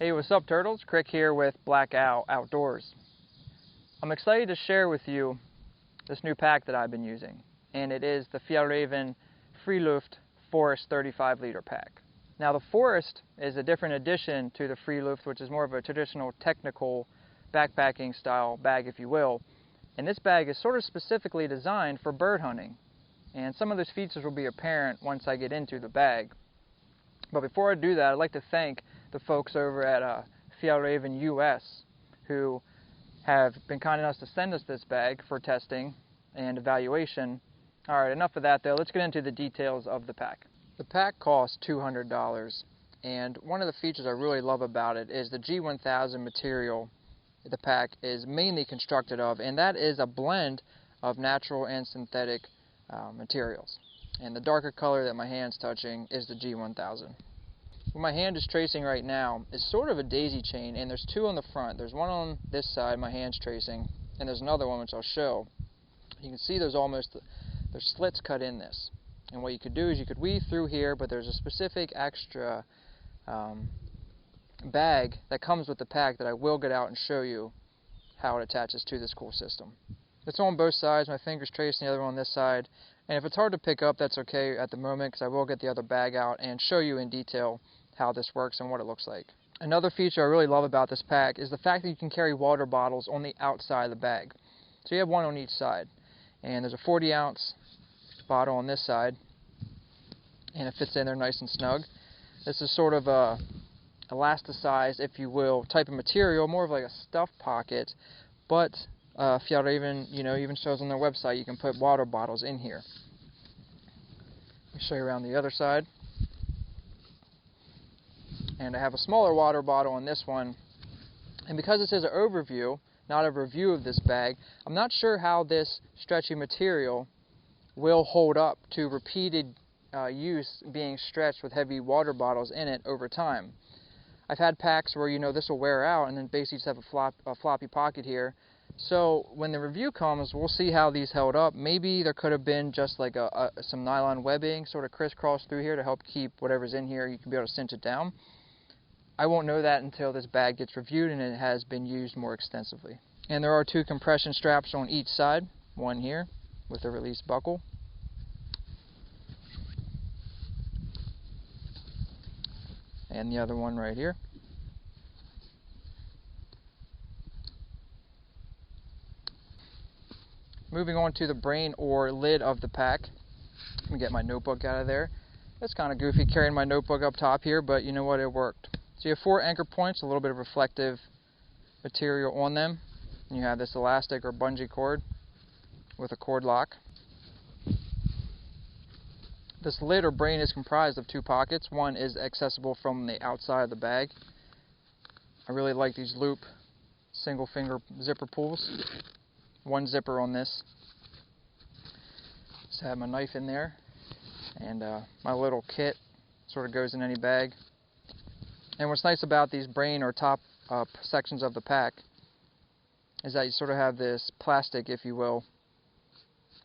Hey, what's up, turtles? Krik here with Black Owl Outdoors. I'm excited to share with you this new pack that I've been using, and it is the Fjallraven Friluft Forest 35 liter pack. Now, the Forest is a different addition to the Friluft, which is more of a traditional technical backpacking style bag, if you will. And this bag is sort of specifically designed for bird hunting, and some of those features will be apparent once I get into the bag. But before I do that, I'd like to thank the folks over at Fjallraven US who have been kind enough to send us this bag for testing and evaluation. Alright, enough of that though. Let's get into the details of the pack. The pack costs $200, and one of the features I really love about it is the G1000 material the pack is mainly constructed of, and that is a blend of natural and synthetic materials. And the darker color that my hand's touching is the G1000. What my hand is tracing right now is sort of a daisy chain, and there's two on the front. There's one on this side my hand's tracing, and there's another one which I'll show. You can see there's slits cut in this. And what you could do is you could weave through here, but there's a specific extra bag that comes with the pack that I will get out and show you how it attaches to this cool system. It's on both sides. My finger's tracing the other one on this side. And if it's hard to pick up, that's okay at the moment, because I will get the other bag out and show you in detail how this works and what it looks like. Another feature I really love about this pack is the fact that you can carry water bottles on the outside of the bag. So you have one on each side. And there's a 40-ounce bottle on this side, and it fits in there nice and snug. This is sort of a elasticized, if you will, type of material, more of like a stuff pocket, but Fjallraven, even shows on their website you can put water bottles in here. Let me show you around the other side. And I have a smaller water bottle on this one. And because this is an overview, not a review of this bag, I'm not sure how this stretchy material will hold up to repeated use being stretched with heavy water bottles in it over time. I've had packs where this will wear out and then basically just have a floppy pocket here. So when the review comes, we'll see how these held up. Maybe there could have been just like some nylon webbing sort of crisscrossed through here to help keep whatever's in here. You can be able to cinch it down. I won't know that until this bag gets reviewed and it has been used more extensively. And there are two compression straps on each side. One here with a release buckle. And the other one right here. Moving on to the brain or lid of the pack. Let me get my notebook out of there. It's kind of goofy carrying my notebook up top here, but you know what, it worked. So you have 4 anchor points, a little bit of reflective material on them. And you have this elastic or bungee cord with a cord lock. This lid or brain is comprised of 2 pockets. One is accessible from the outside of the bag. I really like these loop single finger zipper pulls. One zipper on this. Just have my knife in there, and my little kit sort of goes in any bag. And what's nice about these brain or top sections of the pack is that you sort of have this plastic, if you will,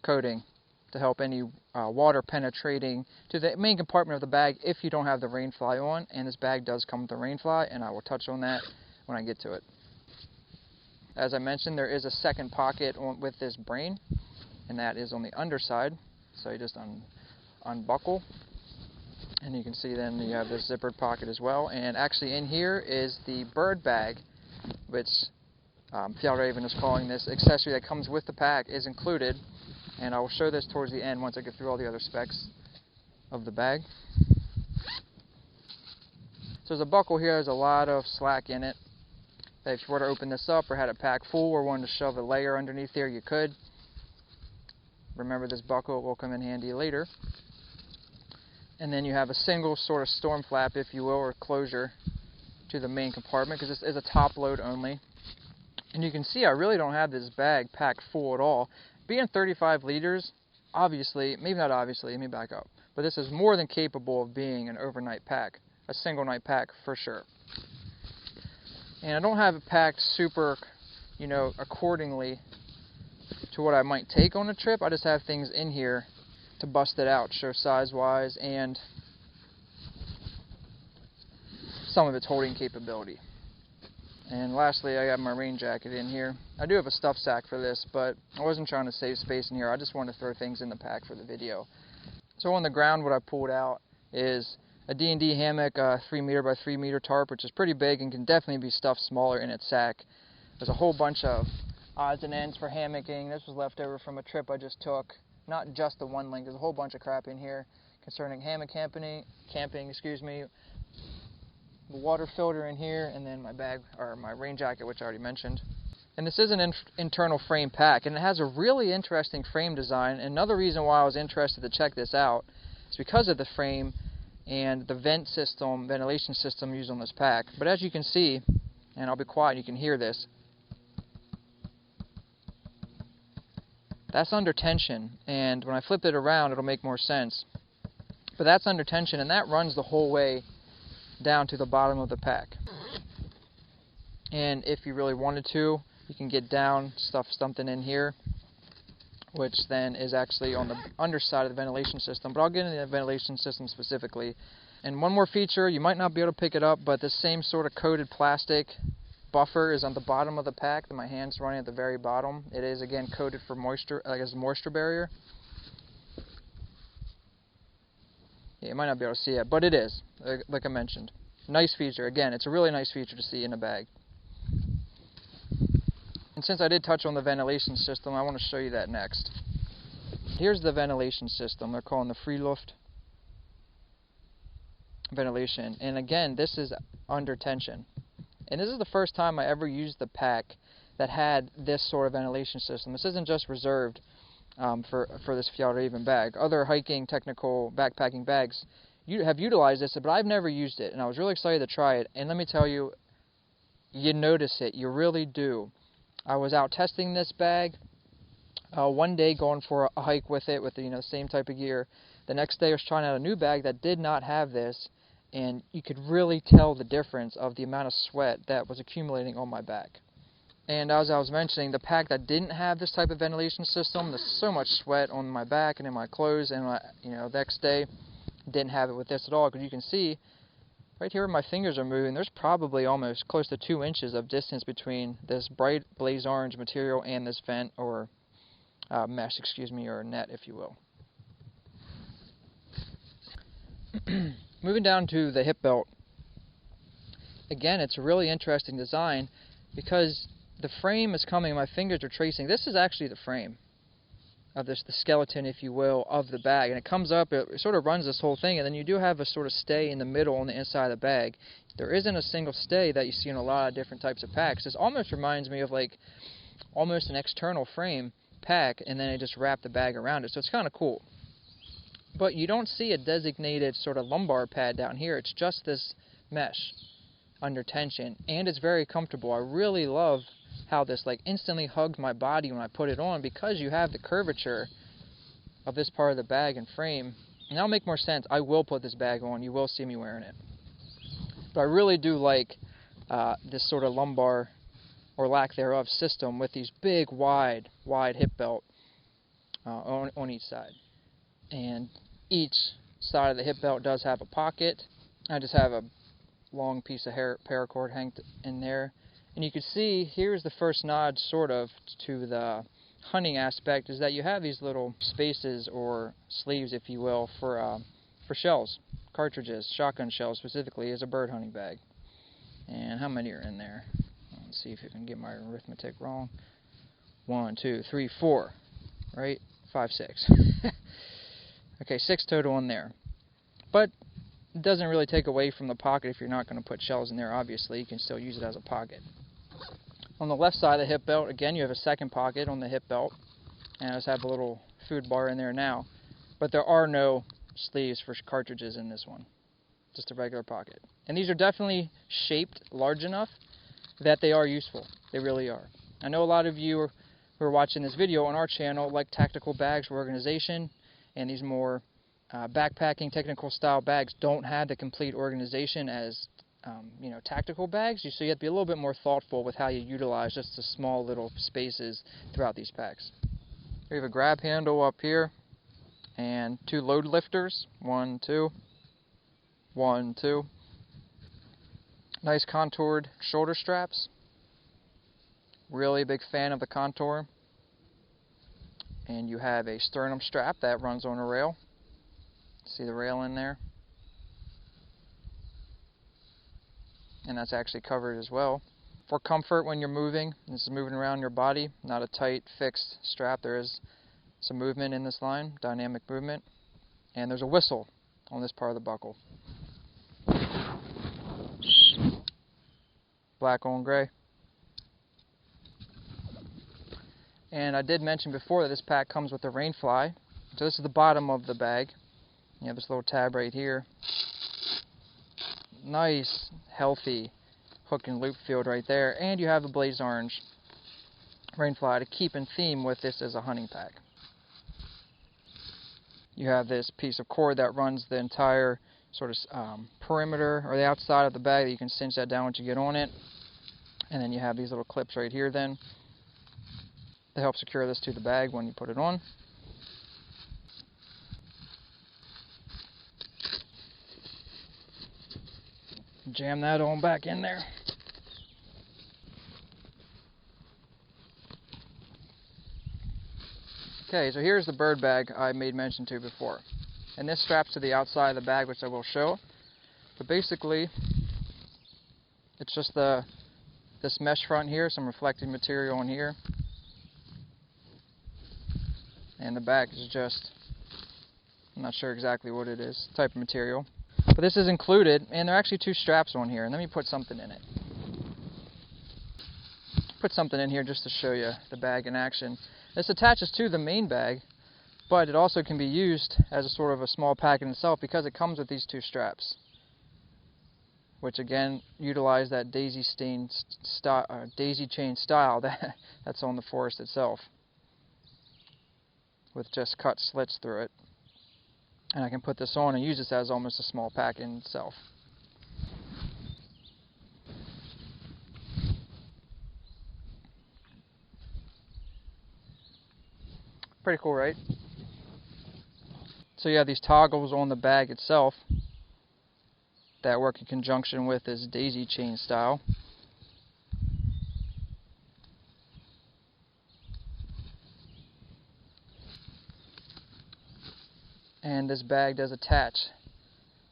coating to help any water penetrating to the main compartment of the bag if you don't have the rain fly on. And this bag does come with the rain fly, and I will touch on that when I get to it. As I mentioned, there is a second pocket with this brain, and that is on the underside. So you just unbuckle, and you can see then you have this zippered pocket as well. And actually in here is the bird bag, which Fjallraven is calling this accessory that comes with the pack, is included. And I will show this towards the end once I get through all the other specs of the bag. So there's a buckle here, there's a lot of slack in it. If you were to open this up or had a pack full or wanted to shove a layer underneath there, you could. Remember, this buckle will come in handy later. And then you have a single sort of storm flap, if you will, or closure to the main compartment, because this is a top load only. And you can see I really don't have this bag packed full at all. Being 35 liters, obviously, maybe not obviously, let me back up, but this is more than capable of being an overnight pack, a single night pack for sure. And I don't have it packed super, accordingly to what I might take on a trip. I just have things in here to bust it out, show size-wise and some of its holding capability. And lastly, I got my rain jacket in here. I do have a stuff sack for this, but I wasn't trying to save space in here. I just wanted to throw things in the pack for the video. So on the ground, what I pulled out is a D&D hammock, 3 meter by 3 meter tarp, which is pretty big and can definitely be stuffed smaller in its sack. There's a whole bunch of odds and ends for hammocking. This was left over from a trip I just took. Not just the one link. There's a whole bunch of crap in here concerning hammock camping, the water filter in here, and then my bag, or my rain jacket, which I already mentioned. And this is an internal frame pack, and it has a really interesting frame design. And another reason why I was interested to check this out is because of the frame and the ventilation system used on this pack. But as you can see, and I'll be quiet, you can hear this, that's under tension, and when I flip it around it'll make more sense. But that's under tension, and that runs the whole way down to the bottom of the pack. And if you really wanted to, you can get down, stuff something in here, which then is actually on the underside of the ventilation system. But I'll get into the ventilation system specifically. And one more feature, you might not be able to pick it up, but this same sort of coated plastic buffer is on the bottom of the pack. My hand's running at the very bottom. It is again coated for moisture, like as a moisture barrier. Yeah, you might not be able to see it, but it is, like I mentioned. Nice feature. Again, it's a really nice feature to see in a bag. And since I did touch on the ventilation system, I want to show you that next. Here's the ventilation system. They're calling the Friluft ventilation. And again, this is under tension. And this is the first time I ever used the pack that had this sort of ventilation system. This isn't just reserved for this Fjallraven bag. Other hiking, technical, backpacking bags have utilized this, but I've never used it, and I was really excited to try it. And let me tell you, you notice it. You really do. I was out testing this bag one day, going for a hike with it, with the same type of gear. The next day I was trying out a new bag that did not have this, and you could really tell the difference of the amount of sweat that was accumulating on my back. And as I was mentioning, the pack that didn't have this type of ventilation system, there's so much sweat on my back and in my clothes, and the next day didn't have it with this at all, because you can see right here where my fingers are moving, there's probably almost close to 2 inches of distance between this bright blaze orange material and this vent, or mesh, or net, if you will. Moving down to the hip belt, again, it's a really interesting design because the frame is coming, my fingers are tracing. This is actually the frame of the skeleton, if you will, of the bag. And it comes up, it sort of runs this whole thing, and then you do have a sort of stay in the middle on the inside of the bag. There isn't a single stay that you see in a lot of different types of packs. This almost reminds me of like almost an external frame pack, and then they just wrap the bag around it. So it's kind of cool. But you don't see a designated sort of lumbar pad down here. It's just this mesh under tension, and it's very comfortable. I really love how this like instantly hugged my body when I put it on, because you have the curvature of this part of the bag and frame. And that'll make more sense. I will put this bag on. You will see me wearing it. But I really do like this sort of lumbar, or lack thereof, system with these big, wide hip belt on each side. And each side of the hip belt does have a pocket. I just have a long piece of paracord hanged in there. And you can see, here's the first nod, sort of, to the hunting aspect, is that you have these little spaces, or sleeves, if you will, for shells, cartridges, shotgun shells specifically, as a bird hunting bag. And how many are in there? Let's see if I can get my arithmetic wrong. 1, 2, 3, 4, right? 5, 6. Okay, 6 total in there. But it doesn't really take away from the pocket if you're not going to put shells in there. Obviously, you can still use it as a pocket. On the left side of the hip belt, again, you have a second pocket on the hip belt. And I just have a little food bar in there now. But there are no sleeves for cartridges in this one. Just a regular pocket. And these are definitely shaped large enough that they are useful. They really are. I know a lot of you who are watching this video on our channel like tactical bags for organization, and these more backpacking technical style bags don't have the complete organization as tactical bags. So you have to be a little bit more thoughtful with how you utilize just the small little spaces throughout these packs. We have a grab handle up here and 2 load lifters. 1, 2. 1, 2. Nice contoured shoulder straps. Really big fan of the contour. And you have a sternum strap that runs on a rail. See the rail in there? And that's actually covered as well. For comfort when you're moving, this is moving around your body, not a tight fixed strap. There is some movement in this line, dynamic movement. And there's a whistle on this part of the buckle. Black on gray. And I did mention before that this pack comes with a rain fly. So this is the bottom of the bag. You have this little tab right here. Nice, healthy hook and loop field right there. And you have the blaze orange rain fly to keep in theme with this as a hunting pack. You have this piece of cord that runs the entire sort of perimeter or the outside of the bag that you can cinch that down once you get on it. And then you have these little clips right here then to help secure this to the bag when you put it on. Jam that on back in there. Okay, so here's the bird bag I made mention to before. And this straps to the outside of the bag, which I will show. But basically, it's just this mesh front here, some reflective material in here. And the back is just, I'm not sure exactly what it is, type of material. But this is included, and there are actually two straps on here. And let me put something in it. Put something in here just to show you the bag in action. This attaches to the main bag, but it also can be used as a sort of a small pack in itself because it comes with these two straps, which again utilize that daisy chain style that's on the forest itself, with just cut slits through it. And I can put this on and use this as almost a small pack in itself. Pretty cool, right? So you have these toggles on the bag itself that work in conjunction with this daisy chain style. And this bag does attach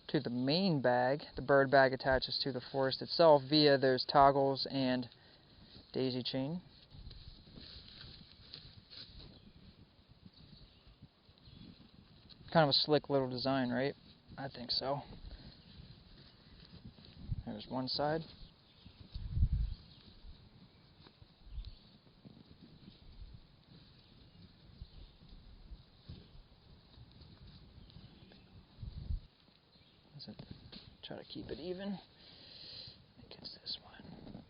to the main bag. The bird bag attaches to the forest itself via those toggles and daisy chain. Kind of a slick little design, right? I think so. There's one side. Try to keep it even. I think it's this one.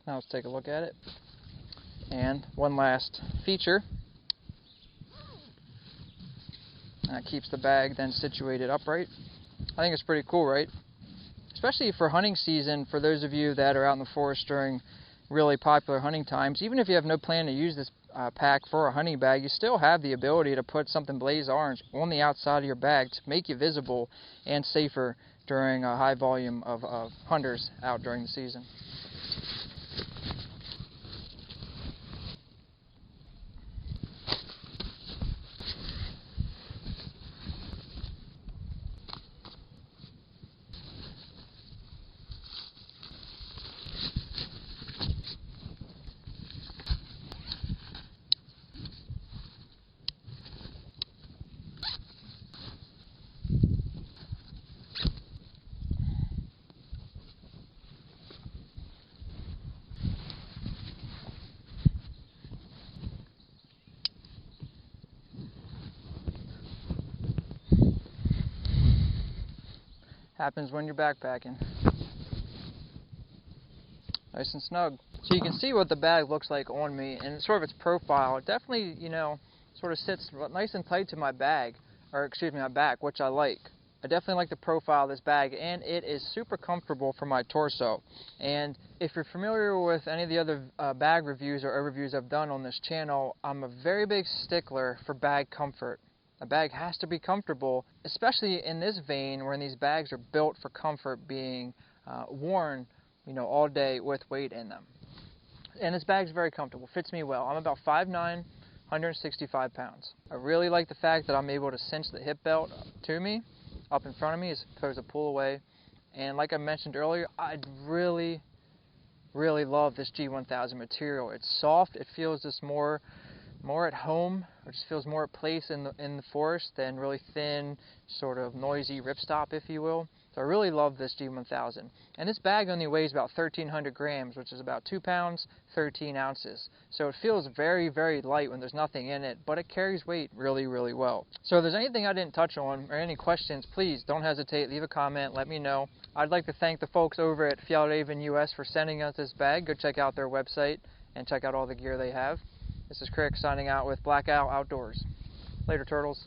Now let's take a look at it. And one last feature. That keeps the bag then situated upright. I think it's pretty cool, right? Especially for hunting season, for those of you that are out in the forest during really popular hunting times. Even if you have no plan to use this pack for a hunting bag, you still have the ability to put something blaze orange on the outside of your bag to make you visible and safer during a high volume of hunters out during the season. Happens when you're backpacking. Nice and snug. So you can see what the bag looks like on me, and sort of its profile. It definitely, you know, sort of sits nice and tight to my bag, or excuse me, my back, which I like. I definitely like the profile of this bag, and it is super comfortable for my torso. And if you're familiar with any of the other bag reviews or overviews I've done on this channel, I'm a very big stickler for bag comfort. a bag has to be comfortable, especially in this vein where these bags are built for comfort, being worn, all day with weight in them. And this bag's very comfortable, fits me well. I'm about 5'9", 165 pounds. I really like the fact that I'm able to cinch the hip belt to me, up in front of me, as opposed to pull away. And like I mentioned earlier, I really love this G1000 material. It's soft, it feels just more at home, or just feels more at place in the forest than really thin, sort of noisy ripstop, if you will. So I really love this G1000. And this bag only weighs about 1,300 grams, which is about 2 pounds, 13 ounces. So it feels very, very light when there's nothing in it, but it carries weight really, really well. So if there's anything I didn't touch on, or any questions, please don't hesitate, leave a comment, let me know. I'd like to thank the folks over at Fjallraven US for sending us this bag. Go check out their website and check out all the gear they have. This is Krik signing out with Black Owl Outdoors. Later, turtles.